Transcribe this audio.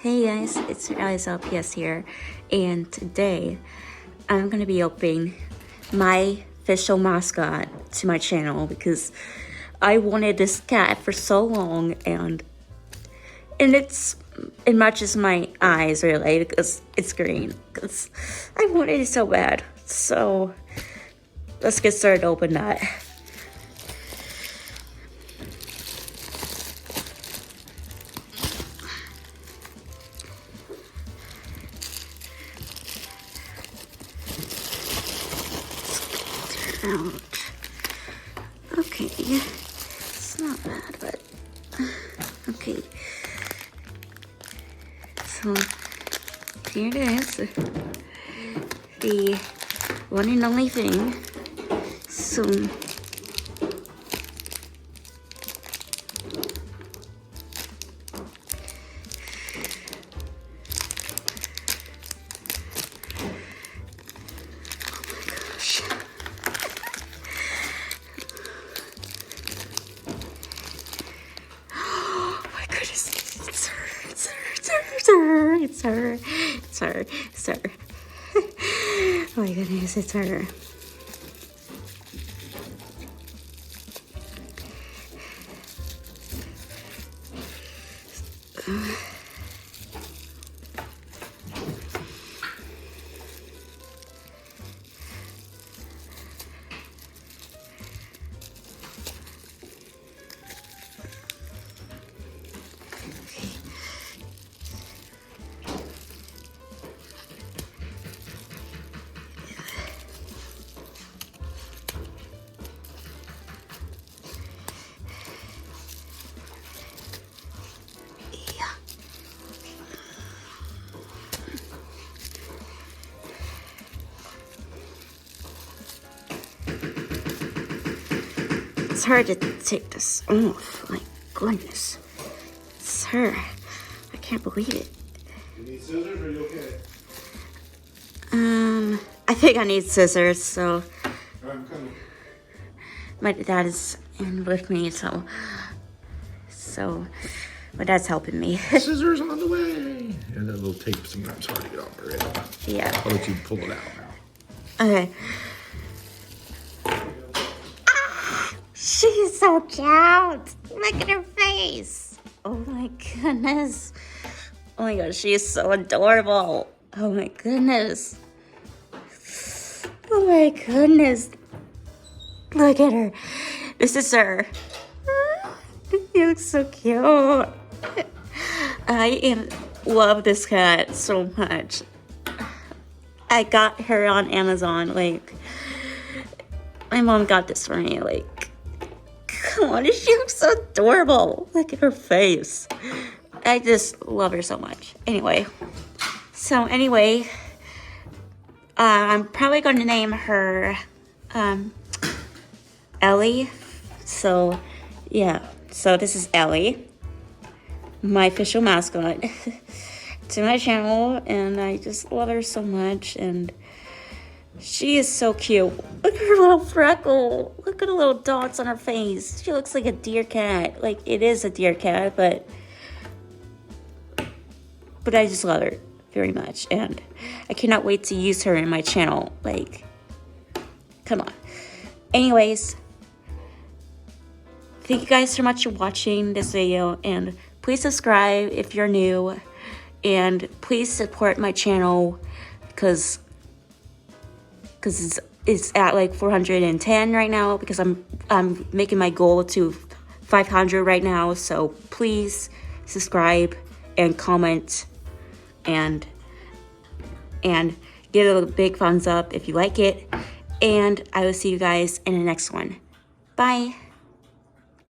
Hey guys, it's Ellie's LPS here, and today I'm gonna be opening my official mascot to my channel because I wanted this cat for so long, and it matches my eyes really because it's green. Because I wanted it so bad. So let's get started to open that. Ouch. Okay, it's not bad, but okay. So here it is, the one and only thing. So it's her. Oh my goodness, it's her. It's hard to take this off. My goodness. It's her. I can't believe it. You need scissors or are you okay? I think I need scissors, so I'm coming. my dad is in with me, so my dad's helping me. Scissors on the way. And that little tape sometimes hard to get off already. Yeah. I'll let you pull it out now. Okay. She's so cute. Look at her face. Oh my goodness. Oh my gosh, she is so adorable. Oh my goodness. Oh my goodness. Look at her. This is her. You look so cute. I love this cat so much. I got her on Amazon. Like, my mom got this for me. Like, come on, she looks so adorable. Look at her face. I just love her so much. Anyway, I'm probably going to name her Ellie. So, yeah. So this is Ellie, my official mascot to my channel, and I just love her so much, and she is so cute. Look at her little freckle. Look at the little dots on her face. She looks like a deer cat. Like, it is a deer cat, but I just love her very much, and I cannot wait to use her in my channel. Like, come on. Anyways, thank you guys so much for watching this video, and please subscribe if you're new, and please support my channel because it's at like 410 right now, because I'm making my goal to 500 right now. So please subscribe and comment and give it a big thumbs up if you like it, and I will see you guys in the next one. Bye.